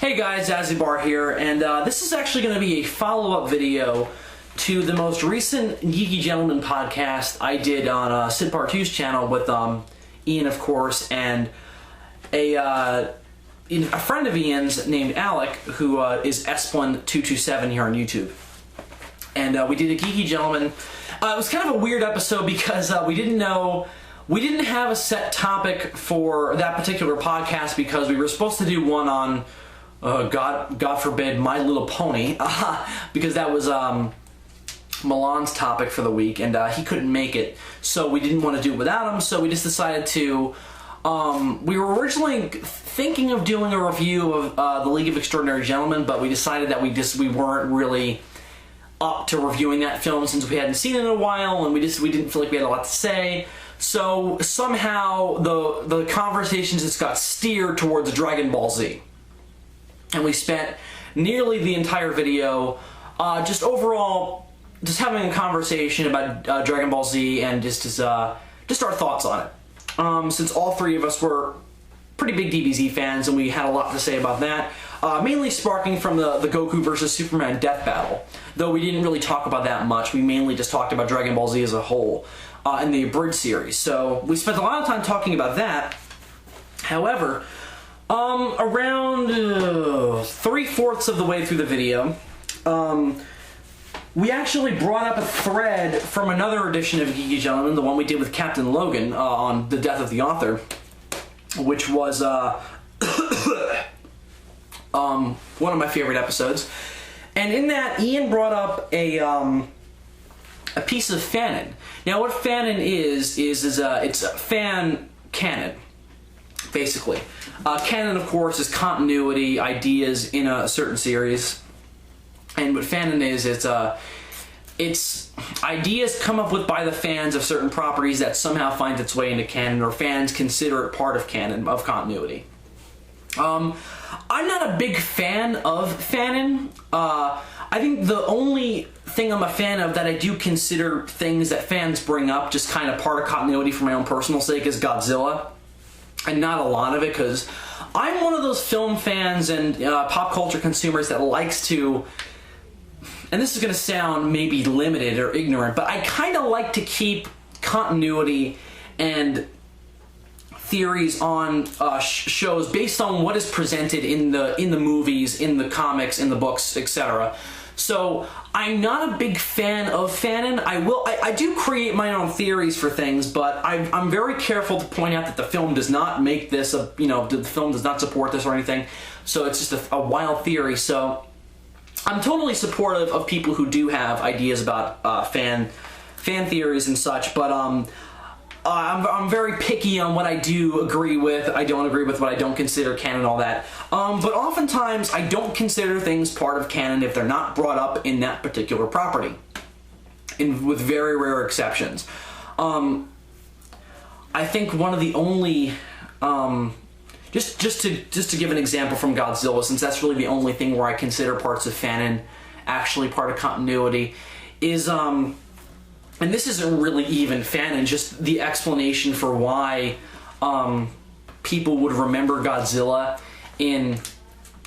Hey guys, Zazibar here, and this is actually going to be a follow-up video to the most recent Geeky Gentleman podcast I did on Sid Part2's channel with Ian, of course, and a friend of Ian's named Alec, who is Esplin227 here on YouTube. And we did a Geeky Gentleman. It was kind of a weird episode because we didn't have a set topic for that particular podcast because we were supposed to do one on God forbid, My Little Pony, because that was Milan's topic for the week, and he couldn't make it, so we didn't want to do it without him, so we just decided to, we were originally thinking of doing a review of The League of Extraordinary Gentlemen, but we decided that we weren't really up to reviewing that film since we hadn't seen it in a while, and we didn't feel like we had a lot to say. So somehow the conversations just got steered towards Dragon Ball Z. And we spent nearly the entire video just having a conversation about Dragon Ball Z and just our thoughts on it. Since all three of us were pretty big DBZ fans and we had a lot to say about that, mainly sparking from the Goku versus Superman death battle. Though we didn't really talk about that much, we mainly just talked about Dragon Ball Z as a whole in the Abridged series. So we spent a lot of time talking about that. However, around 3/4 of the way through the video, we actually brought up a thread from another edition of Geeky Gentleman, the one we did with Captain Logan on the death of the author, which was one of my favorite episodes. And in that, Ian brought up a piece of fanon. Now, what fanon is it's fan canon, basically. Canon, of course, is continuity, ideas in a certain series. And what fanon is, it's ideas come up with by the fans of certain properties that somehow finds its way into canon, or fans consider it part of canon, of continuity. I'm not a big fan of fanon. I think the only thing I'm a fan of that I do consider things that fans bring up, just kind of part of continuity for my own personal sake, is Godzilla. And not a lot of it, because I'm one of those film fans and pop culture consumers that likes to, and this is going to sound maybe limited or ignorant, but I kind of like to keep continuity and theories on shows based on what is presented in the movies, in the comics, in the books, etc. So I'm not a big fan of fanon. I do create my own theories for things, but I'm very careful to point out that the film does not make this the film does not support this or anything. So it's just a wild theory. So I'm totally supportive of people who do have ideas about fan theories and such, but I'm very picky on what I do agree with, I don't agree with, what I don't consider canon, all that. But oftentimes, I don't consider things part of canon if they're not brought up in that particular property, with very rare exceptions. I think one of the only, just to give an example from Godzilla, since that's really the only thing where I consider parts of fanon actually part of continuity, is and this isn't really even fanon, just the explanation for why people would remember Godzilla in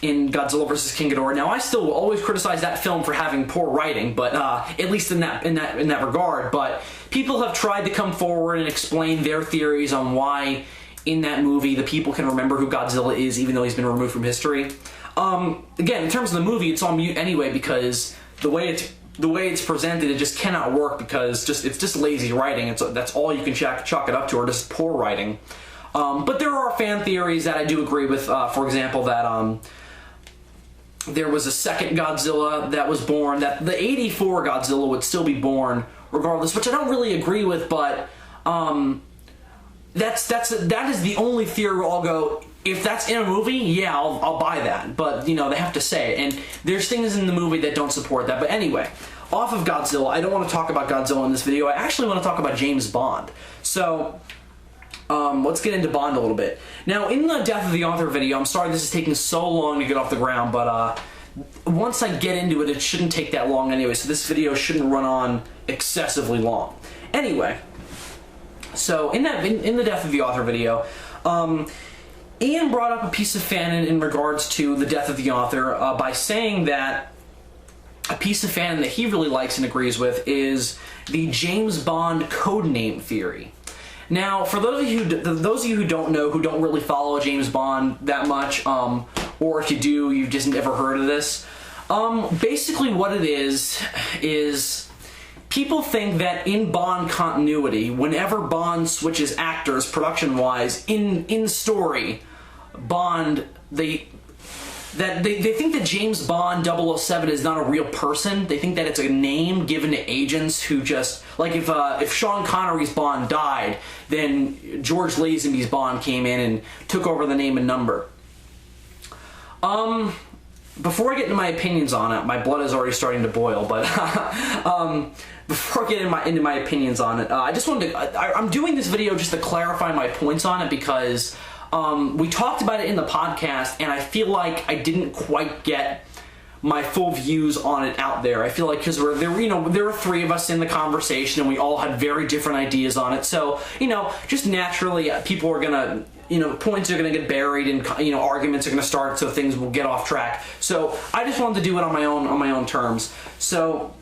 Godzilla vs. King Ghidorah. Now, I still will always criticize that film for having poor writing, but at least in that regard. But people have tried to come forward and explain their theories on why in that movie the people can remember who Godzilla is, even though he's been removed from history. Again, in terms of the movie, it's on mute anyway because the way it's presented, it just cannot work because it's just lazy writing. That's all you can chalk it up to, or just poor writing. But there are fan theories that I do agree with. For example, that there was a second Godzilla that was born, that the '84 Godzilla would still be born regardless, which I don't really agree with. But that is the only theory where I'll go, if that's in a movie, yeah, I'll buy that. But, they have to say it. And there's things in the movie that don't support that. But anyway, off of Godzilla, I don't want to talk about Godzilla in this video. I actually want to talk about James Bond. So, let's get into Bond a little bit. Now, in the Death of the Author video, I'm sorry this is taking so long to get off the ground, but once I get into it, it shouldn't take that long anyway. So this video shouldn't run on excessively long. Anyway, so in the Death of the Author video, Ian brought up a piece of fanon in regards to the death of the author by saying that a piece of fanon that he really likes and agrees with is the James Bond codename theory. Now, for those of you who don't know, who don't really follow James Bond that much, or if you do, you've just never heard of this, basically what it is people think that in Bond continuity, whenever Bond switches actors production-wise in story, Bond, they think that James Bond 007 is not a real person. They think that it's a name given to agents who just, like if Sean Connery's Bond died, then George Lazenby's Bond came in and took over the name and number. Before I get into my opinions on it, my blood is already starting to boil, but before I get into my opinions on it, I just wanted to, I'm doing this video just to clarify my points on it because we talked about it in the podcast, and I feel like I didn't quite get my full views on it out there. I feel like because there were three of us in the conversation, and we all had very different ideas on it. So just naturally, people are gonna, points are gonna get buried, and arguments are gonna start, so things will get off track. So I just wanted to do it on my own terms. So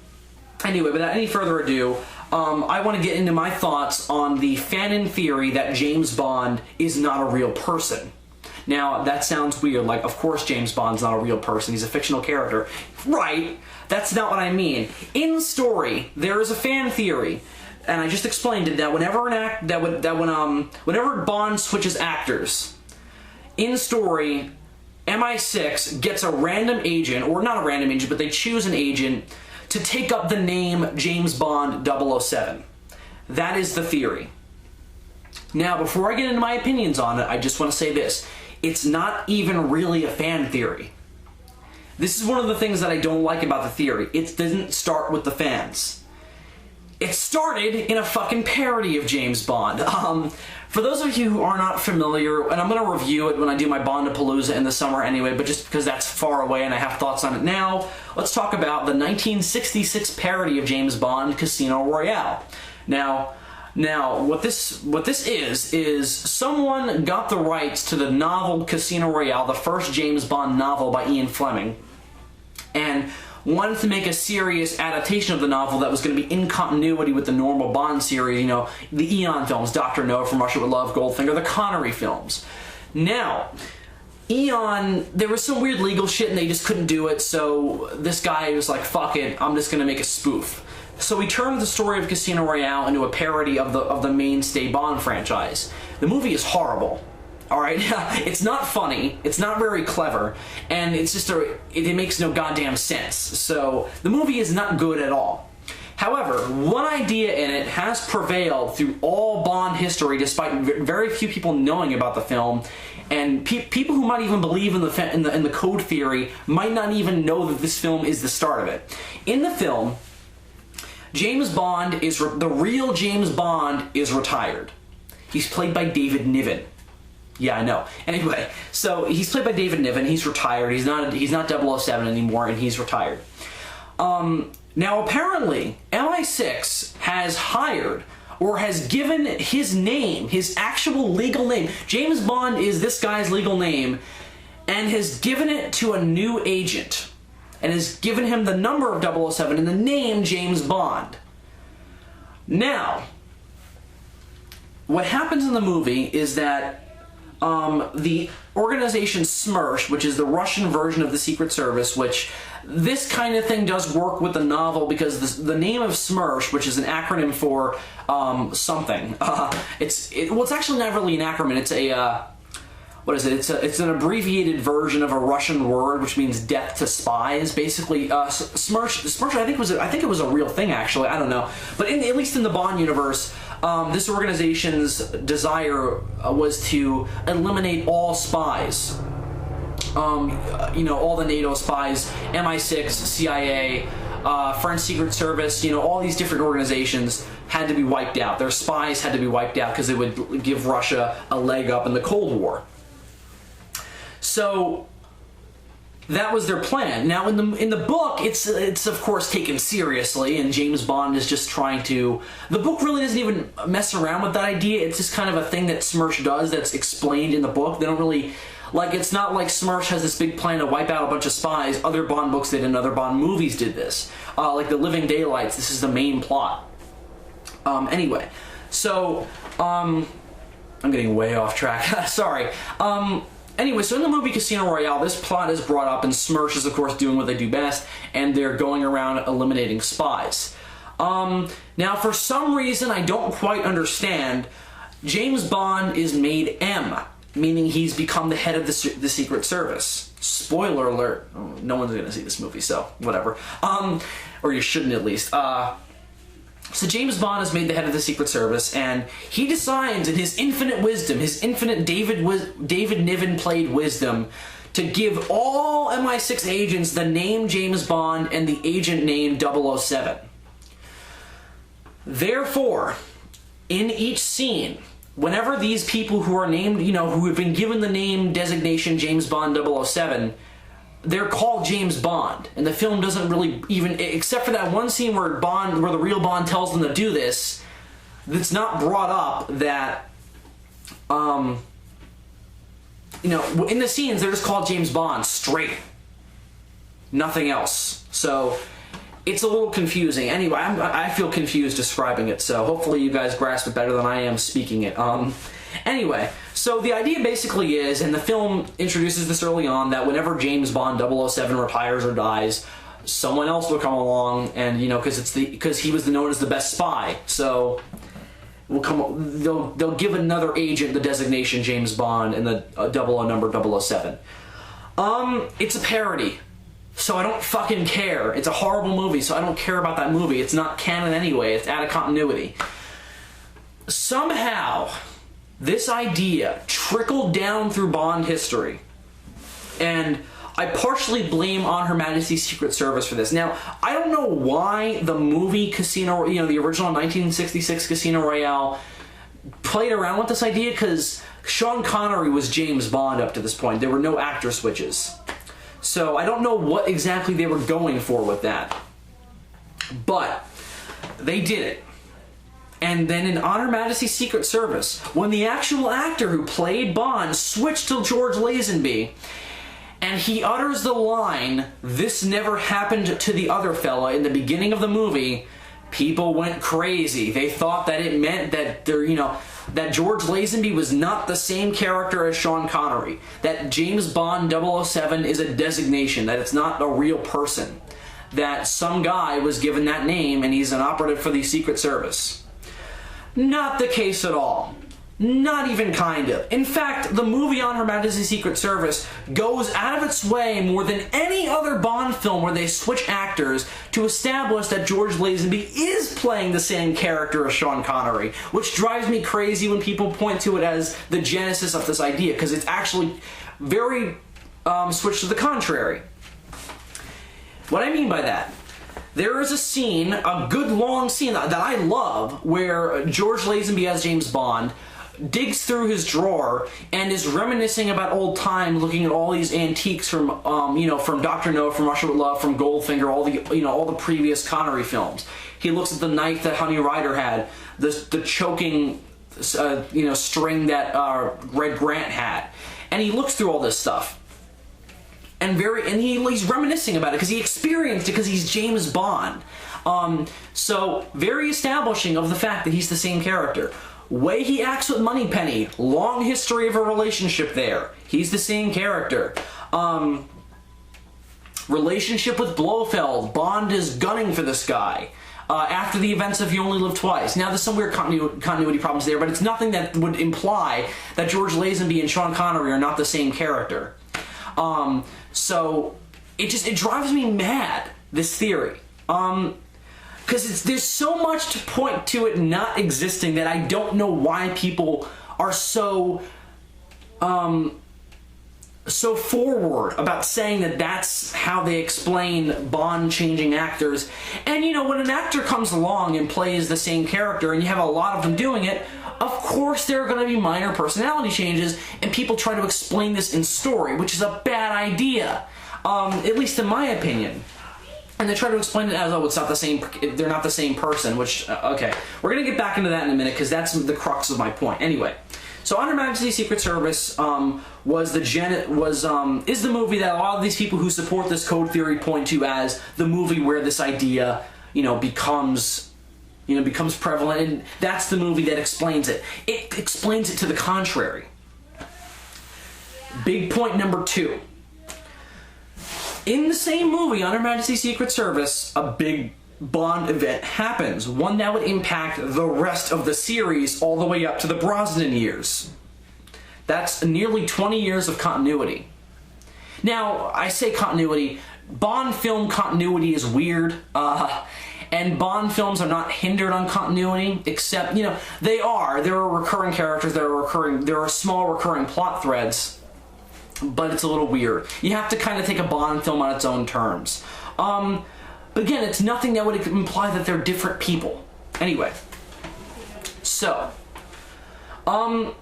anyway, without any further ado, I want to get into my thoughts on the fanon theory that James Bond is not a real person. Now, that sounds weird, like, of course James Bond's not a real person, he's a fictional character. Right, that's not what I mean. In story, there is a fan theory, and I just explained it, that whenever Bond switches actors, in story, MI6 gets a random agent, or not a random agent, but they choose an agent to take up the name James Bond 007. That is the theory. Now, before I get into my opinions on it, I just want to say this. It's not even really a fan theory. This is one of the things that I don't like about the theory. It didn't start with the fans. It started in a fucking parody of James Bond. For those of you who are not familiar, and I'm going to review it when I do my Bond-apalooza in the summer anyway, but just because that's far away and I have thoughts on it now, let's talk about the 1966 parody of James Bond, Casino Royale. Now, what this is someone got the rights to the novel Casino Royale, the first James Bond novel by Ian Fleming, and wanted to make a serious adaptation of the novel that was going to be in continuity with the normal Bond series, the Eon films, Dr. No, From Russia with Love, Goldfinger, the Connery films. Now, Eon, there was some weird legal shit and they just couldn't do it, so this guy was like, fuck it, I'm just going to make a spoof. So he turned the story of Casino Royale into a parody of the mainstay Bond franchise. The movie is horrible. Alright, it's not funny, it's not very clever, and it's just it makes no goddamn sense. So, the movie is not good at all. However, one idea in it has prevailed through all Bond history, despite very few people knowing about the film, and people who might even believe in the code theory might not even know that this film is the start of it. In the film, James Bond the real James Bond is retired. He's played by David Niven. Yeah, I know. Anyway, so he's played by David Niven. He's retired. He's not 007 anymore, and he's retired. Now, apparently, MI6 has hired or has given his name, his actual legal name. James Bond is this guy's legal name, and has given it to a new agent, and has given him the number of 007 and the name James Bond. Now, what happens in the movie is that the organization SMERSH, which is the Russian version of the Secret Service, which this kind of thing does work with the novel because the name of SMERSH, which is an acronym for something, it's actually not really an acronym. It's a what is it? It's an abbreviated version of a Russian word which means death to spies. Basically, SMERSH I think it was a real thing actually. I don't know, but at least in the Bond universe. This organization's desire was to eliminate all spies. All the NATO spies, MI6, CIA, French Secret Service, all these different organizations had to be wiped out. Their spies had to be wiped out because it would give Russia a leg up in the Cold War. So, that was their plan. Now, in the book, it's of course taken seriously, and James Bond is just trying to. The book really doesn't even mess around with that idea. It's just kind of a thing that Smersh does that's explained in the book. They don't really it's not like Smersh has this big plan to wipe out a bunch of spies. Other Bond books did, and other Bond movies did this. Like The Living Daylights. This is the main plot. Anyway, so I'm getting way off track. Sorry. Anyway, so in the movie Casino Royale, this plot is brought up, and Smersh is, of course, doing what they do best, and they're going around eliminating spies. Now, for some reason I don't quite understand, James Bond is made M, meaning he's become the head of the Secret Service. Spoiler alert. No one's going to see this movie, so whatever. Or you shouldn't, at least. So James Bond is made the head of the Secret Service, and he decides in his infinite wisdom, his infinite David Niven-played wisdom, to give all MI6 agents the name James Bond and the agent name 007. Therefore, in each scene, whenever these people who are named, who have been given the name designation James Bond 007, they're called James Bond, and the film doesn't really even, except for that one scene where the real Bond tells them to do this, it's not brought up that, in the scenes they're just called James Bond straight, nothing else. So it's a little confusing. Anyway, I feel confused describing it, so hopefully you guys grasp it better than I am speaking it. Anyway, so the idea basically is, and the film introduces this early on, that whenever James Bond 007 retires or dies, someone else will come along, and because he was known as the best spy, so they'll give another agent the designation James Bond and the 00 number 007. It's a parody, so I don't fucking care. It's a horrible movie, so I don't care about that movie. It's not canon anyway. It's out of continuity. Somehow this idea trickled down through Bond history, and I partially blame On Her Majesty's Secret Service for this. Now, I don't know why the movie Casino, the original 1966 Casino Royale, played around with this idea, because Sean Connery was James Bond up to this point. There were no actor switches. So I don't know what exactly they were going for with that. But they did it. And then in On Her Majesty's Secret Service, when the actual actor who played Bond switched to George Lazenby, and he utters the line, "This never happened to the other fella," in the beginning of the movie, people went crazy. They thought that it meant that that George Lazenby was not the same character as Sean Connery. That James Bond 007 is a designation, that it's not a real person. That some guy was given that name and he's an operative for the Secret Service. Not the case at all. Not even kind of. In fact, the movie On Her Majesty's Secret Service goes out of its way more than any other Bond film where they switch actors to establish that George Lazenby is playing the same character as Sean Connery, which drives me crazy when people point to it as the genesis of this idea, because it's actually very switched to the contrary. What I mean by that, there is a scene, a good long scene that I love, where George Lazenby as James Bond digs through his drawer and is reminiscing about old times, looking at all these antiques from from Dr. No, from Russia with Love, from Goldfinger, all the previous Connery films. He looks at the knife that Honey Rider had, the choking string that Red Grant had, and he looks through all this stuff. And he's reminiscing about it because he experienced it, because he's James Bond. So very establishing of the fact that he's the same character. Way he acts with Moneypenny, long history of a relationship there. He's the same character. Relationship with Blofeld, Bond is gunning for this guy. After the events of You Only Live Twice. Now there's some weird continuity problems there, but it's nothing that would imply that George Lazenby and Sean Connery are not the same character. So it drives me mad, this theory. Because there's so much to point to it not existing that I don't know why people are so forward about saying that that's how they explain Bond changing actors. And when an actor comes along and plays the same character and you have a lot of them doing it, of course there are going to be minor personality changes, and people try to explain this in story, which is a bad idea. at least in my opinion. And they try to explain it as, oh, it's not the same, they're not the same person, which, okay. We're going to get back into that in a minute, because that's the crux of my point. Anyway, so On Her Majesty's Secret Service is the movie that a lot of these people who support this code theory point to as the movie where this idea, becomes prevalent, and that's the movie that explains it. It explains it to the contrary. Big point number 2. In the same movie, On Her Majesty's Secret Service, a big Bond event happens, one that would impact the rest of the series all the way up to the Brosnan years. That's nearly 20 years of continuity. Now, I say continuity, Bond film continuity is weird, and Bond films are not hindered on continuity, except, they are. There are recurring characters, there are small recurring plot threads, but it's a little weird. You have to kind of take a Bond film on its own terms. But again, it's nothing that would imply that they're different people. Anyway, so, what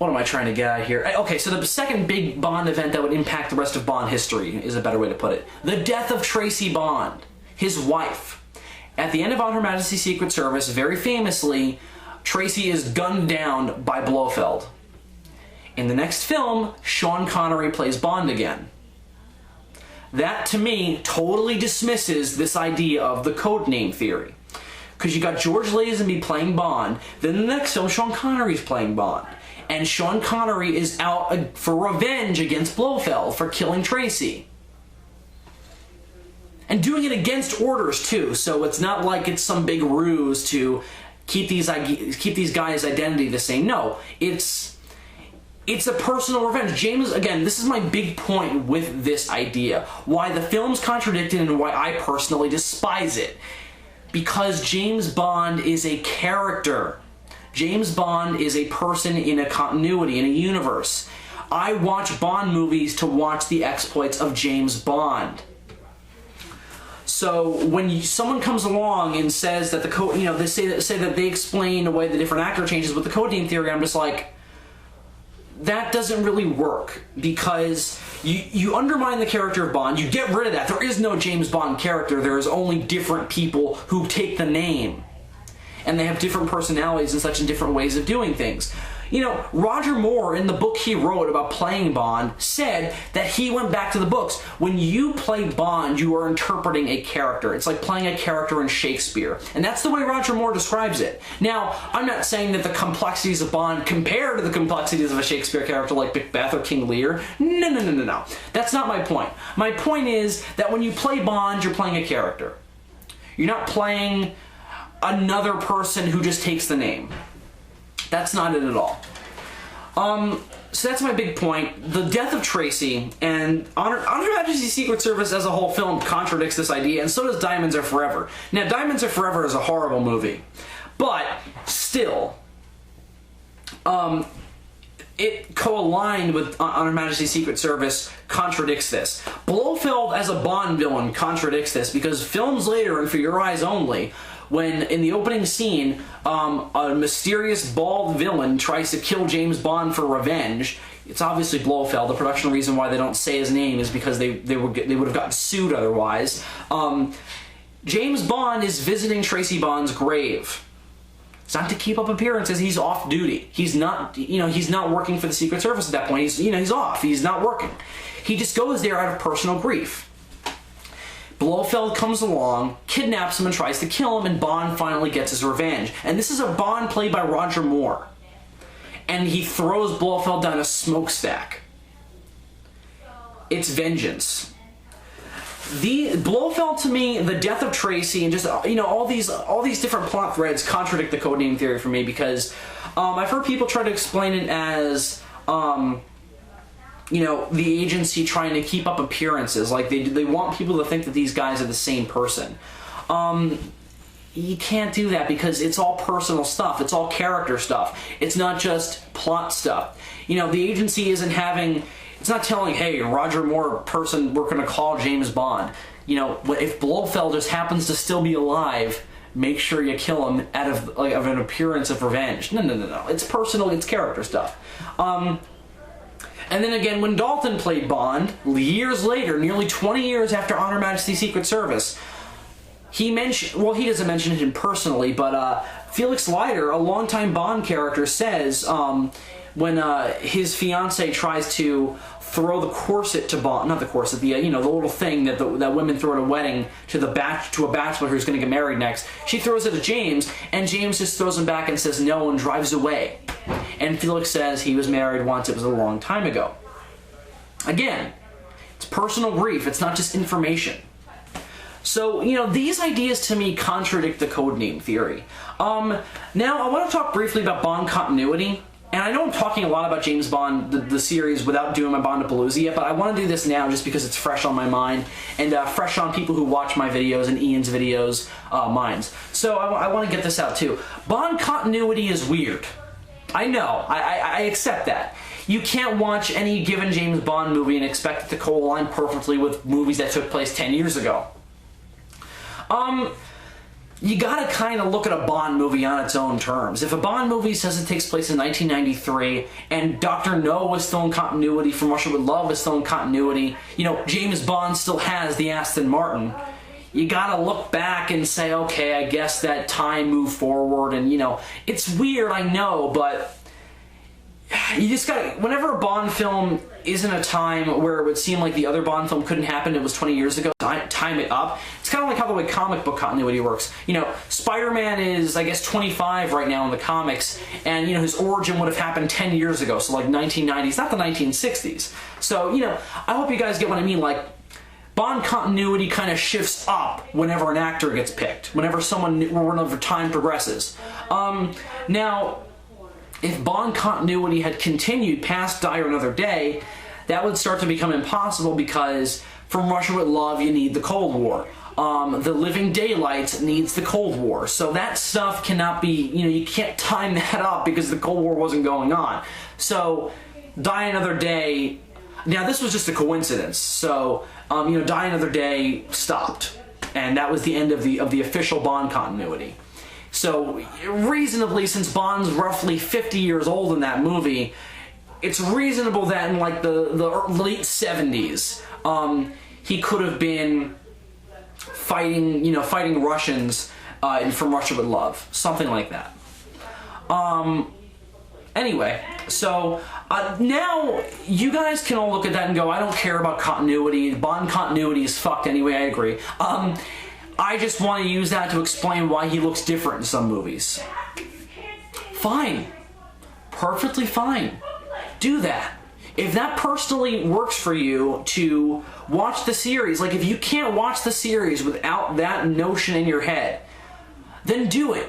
am I trying to get at here? Okay, so the second big Bond event that would impact the rest of Bond history is a better way to put it. The death of Tracy Bond, his wife. At the end of On Her Majesty's Secret Service, very famously, Tracy is gunned down by Blofeld. In the next film, Sean Connery plays Bond again. That, to me, totally dismisses this idea of the codename theory. Because you got George Lazenby playing Bond, then the next film, Sean Connery's playing Bond. And Sean Connery is out for revenge against Blofeld for killing Tracy. And doing it against orders, too, so it's not like it's some big ruse to keep these guys' identity the same. No, it's a personal revenge. James, again, this is my big point with this idea. Why the film's contradicted and why I personally despise it. Because James Bond is a character. James Bond is a person in a continuity, in a universe. I watch Bond movies to watch the exploits of James Bond. So when someone comes along and says that the code, they say that they explain away the different actor changes with the codename theory, I'm just like, that doesn't really work, because you undermine the character of Bond, you get rid of that. There is no James Bond character, there is only different people who take the name. And they have different personalities and such and different ways of doing things. Roger Moore, in the book he wrote about playing Bond, said that he went back to the books. When you play Bond, you are interpreting a character. It's like playing a character in Shakespeare. And that's the way Roger Moore describes it. Now, I'm not saying that the complexities of Bond compare to the complexities of a Shakespeare character like Macbeth or King Lear. No. That's not my point. My point is that when you play Bond, you're playing a character. You're not playing another person who just takes the name. That's not it at all. So that's my big point. The death of Tracy and On Her Majesty's Secret Service as a whole film contradicts this idea, and so does Diamonds Are Forever. Now, Diamonds Are Forever is a horrible movie, but still, it co-aligned with On Her Majesty's Secret Service contradicts this. Blofeld as a Bond villain contradicts this, because films later, and For Your Eyes Only, when in the opening scene, a mysterious bald villain tries to kill James Bond for revenge. It's obviously Blofeld. The production reason why they don't say his name is because they would have gotten sued otherwise. James Bond is visiting Tracy Bond's grave. It's not to keep up appearances. He's off duty. He's not, he's not working for the Secret Service at that point. He's off. He's not working. He just goes there out of personal grief. Blofeld comes along, kidnaps him and tries to kill him, and Bond finally gets his revenge. And this is a Bond played by Roger Moore. And he throws Blofeld down a smokestack. It's vengeance. The Blofeld, to me, the death of Tracy, and just all these different plot threads contradict the codename theory for me, because I've heard people try to explain it as the agency trying to keep up appearances. Like, they want people to think that these guys are the same person. You can't do that, because it's all personal stuff. It's all character stuff. It's not just plot stuff. The agency it's not telling, hey, Roger Moore person, we're going to call James Bond. If Blofeld just happens to still be alive, make sure you kill him out of an appearance of revenge. No. It's personal, it's character stuff. And then again, when Dalton played Bond, years later, nearly 20 years after On Her Majesty's Secret Service, he mentioned, well, he doesn't mention it personally, but Felix Leiter, a longtime Bond character, says when his fiancée tries to throw the corset to Bond, not the corset, the the little thing that that women throw at a wedding to a bachelor who's going to get married next. She throws it at James, and James just throws him back and says no and drives away. And Felix says he was married once. It was a long time ago. Again, it's personal grief. It's not just information. So, these ideas to me contradict the codename theory. Now, I want to talk briefly about Bond continuity. And I know I'm talking a lot about James Bond, the series, without doing my Bondapalooza yet, but I want to do this now just because it's fresh on my mind and fresh on people who watch my videos and Ian's videos minds. So I want to get this out too. Bond continuity is weird. I know. I accept that. You can't watch any given James Bond movie and expect it to co-align perfectly with movies that took place 10 years ago. You gotta kind of look at a Bond movie on its own terms. If a Bond movie says it takes place in 1993 and Dr. No is still in continuity, From Russia with Love is still in continuity, James Bond still has the Aston Martin, you gotta look back and say, okay, I guess that time moved forward, and it's weird, I know, but you just gotta, whenever a Bond film is in a time where it would seem like the other Bond film couldn't happen, it was 20 years ago, time it up. It's kind of like how the way comic book continuity works. Spider-Man is, I guess, 25 right now in the comics, and, his origin would have happened 10 years ago, so like 1990s, not the 1960s. So, I hope you guys get what I mean, like, Bond continuity kind of shifts up whenever an actor gets picked, whenever time progresses. Now, if Bond continuity had continued past Die Another Day, that would start to become impossible because From Russia with Love, you need the Cold War. The Living Daylights needs the Cold War. So that stuff cannot be, you can't time that up because the Cold War wasn't going on. So Die Another Day, now this was just a coincidence. So, Die Another Day stopped. And that was the end of the official Bond continuity. So, reasonably, since Bond's roughly 50 years old in that movie, it's reasonable that in like the late 70s, he could have been fighting Russians in From Russia with Love, something like that. Anyway, so now you guys can all look at that and go, I don't care about continuity. Bond continuity is fucked anyway. I agree. I just want to use that to explain why he looks different in some movies. Fine. Perfectly fine. Do that. If that personally works for you to watch the series, like if you can't watch the series without that notion in your head, then do it.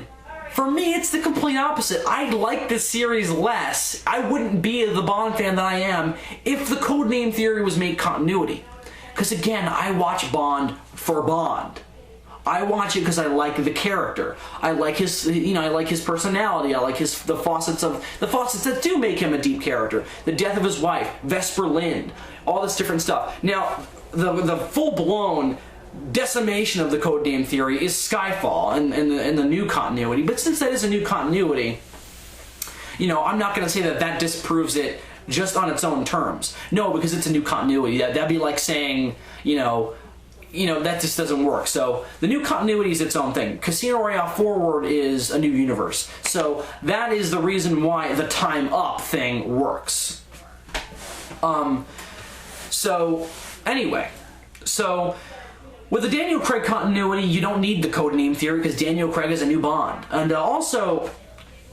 For me, it's the complete opposite. I like this series less. I wouldn't be the Bond fan that I am if the codename theory was made continuity. Because again, I watch Bond for Bond. I watch it because I like the character. I like his, I like his personality. I like the faucets that do make him a deep character. The death of his wife, Vesper Lynd, all this different stuff. Now, the full-blown decimation of the codename theory is Skyfall and the new continuity. But since that is a new continuity, I'm not going to say that disproves it just on its own terms. No, because it's a new continuity. That'd be like saying, that just doesn't work. So the new continuity is its own thing. Casino Royale Forward is a new universe. So that is the reason why the time up thing works. So anyway, with the Daniel Craig continuity, you don't need the codename theory because Daniel Craig is a new Bond. And also,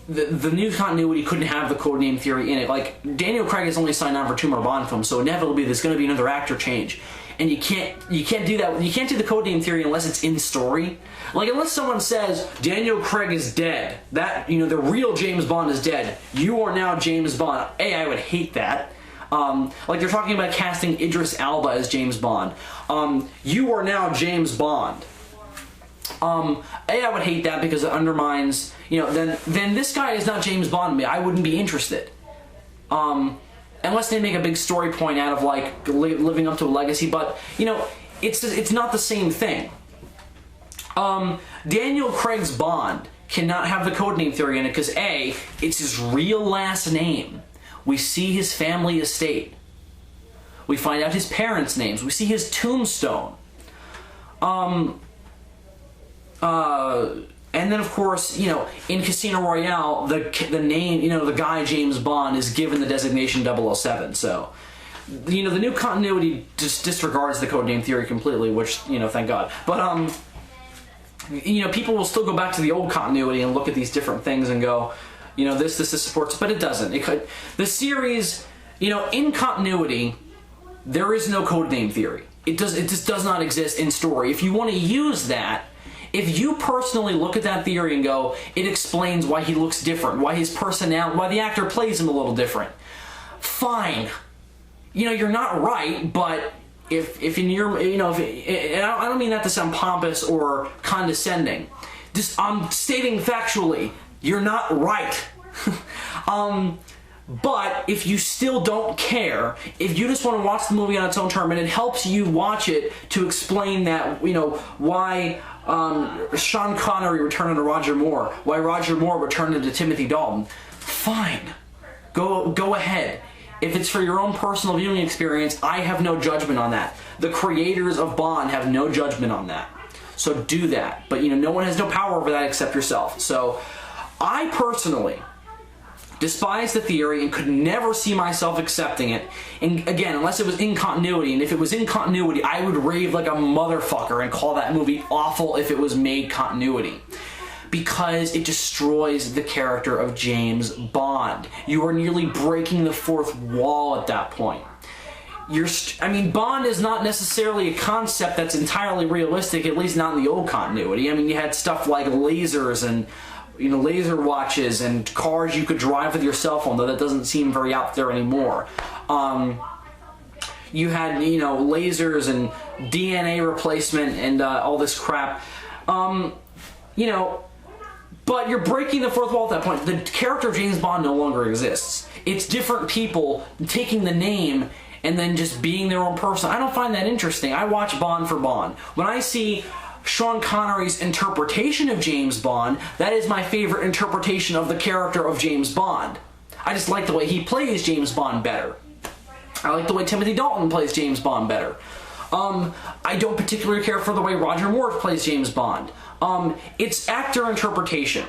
the new continuity couldn't have the codename theory in it. Like, Daniel Craig has only signed on for 2 more Bond films, so inevitably there's going to be another actor change. And you can't do that. You can't do the codename theory unless it's in story. Like, unless someone says Daniel Craig is dead, that the real James Bond is dead. You are now James Bond. I would hate that. Like they're talking about casting Idris Elba as James Bond. You are now James Bond. I would hate that because it undermines. Then this guy is not James Bond to me. I wouldn't be interested. Unless they make a big story point out of like living up to a legacy, but it's not the same thing. Daniel Craig's Bond cannot have the codename theory in it because A, it's his real last name. We see his family estate. We find out his parents' names. We see his tombstone. And then, of course, you know, in Casino Royale, the name, you know, the guy James Bond is given the designation 007. So, you know, the new continuity just disregards the codename theory completely, which, you know, thank God. But, you know, people will still go back to the old continuity and look at these different things and go, you know, this supports, but it doesn't. The series, you know, in continuity, there is no codename theory. It just does not exist in story. If you want to use that, if you personally look at that theory and go, it explains why he looks different, why his personality, why the actor plays him a little different, fine. You know, you're not right, but if in your, you know, and I don't mean that to sound pompous or condescending. Just, I'm stating factually, you're not right. But if you still don't care, if you just want to watch the movie on its own term and it helps you watch it to explain that, you know, why Sean Connery returned to Roger Moore, why Roger Moore returned to Timothy Dalton, fine. Go ahead. If it's for your own personal viewing experience, I have no judgment on that. The creators of Bond have no judgment on that. So do that. But, you know, no one has no power over that except yourself. So I personally despise the theory and could never see myself accepting it. And again, unless it was in continuity, and if it was in continuity, I would rave like a motherfucker and call that movie awful if it was made continuity. Because it destroys the character of James Bond. You are nearly breaking the fourth wall at that point. I mean, Bond is not necessarily a concept that's entirely realistic, at least not in the old continuity. I mean, you had stuff like lasers and, you know, laser watches and cars you could drive with your cell phone, though that doesn't seem very out there anymore. You had, you know, lasers and DNA replacement and all this crap. You know, but you're breaking the fourth wall at that point. The character of James Bond no longer exists. It's different people taking the name and then just being their own person. I don't find that interesting. I watch Bond for Bond. When I see Sean Connery's interpretation of James Bond, that is my favorite interpretation of the character of James Bond. I just like the way he plays James Bond better. I like the way Timothy Dalton plays James Bond better. I don't particularly care for the way Roger Moore plays James Bond. It's actor interpretation.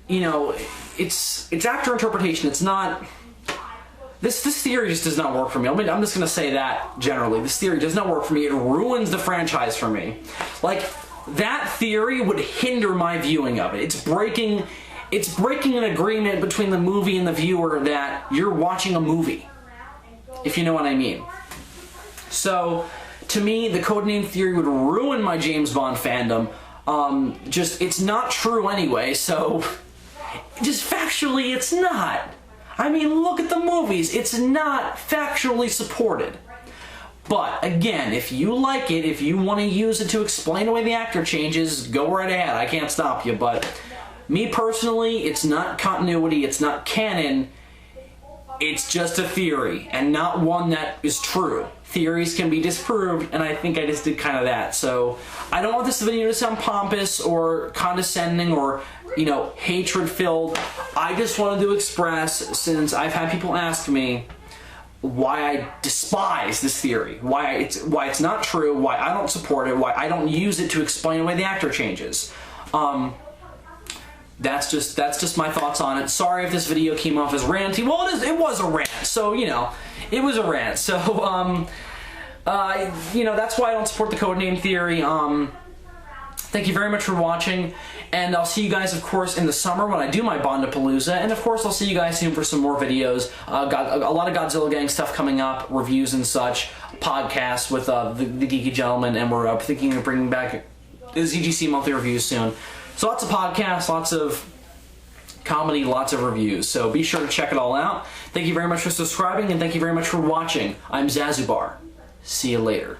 You know, it's actor interpretation. It's not... This theory just does not work for me. I'm just going to say that generally. This theory does not work for me. It ruins the franchise for me. Like, that theory would hinder my viewing of it. It's breaking an agreement between the movie and the viewer that you're watching a movie, if you know what I mean. So, to me, the codename theory would ruin my James Bond fandom. It's not true anyway, so just factually, it's not. I mean, look at the movies. It's not factually supported. But, again, if you like it, if you want to use it to explain away the actor changes, go right ahead. I can't stop you. But me personally, it's not continuity. It's not canon. It's just a theory, and not one that is true. Theories can be disproved, and I think I just did kind of that. So, I don't want this video to sound pompous or condescending or, you know, hatred-filled. I just wanted to express, since I've had people ask me why I despise this theory, why it's not true, why I don't support it, why I don't use it to explain away the actor changes. That's just my thoughts on it. Sorry if this video came off as ranty. Well, it was a rant, so, you know, it was a rant. So, you know, that's why I don't support the codename theory. Thank you very much for watching, and I'll see you guys, of course, in the summer when I do my Bondapalooza, and of course, I'll see you guys soon for some more videos. Got a lot of Godzilla Gang stuff coming up, reviews and such, podcasts with the Geeky Gentleman, and we're thinking of bringing back the ZGC monthly reviews soon. So lots of podcasts, lots of comedy, lots of reviews, so be sure to check it all out. Thank you very much for subscribing, and thank you very much for watching. I'm Zazubar. See you later.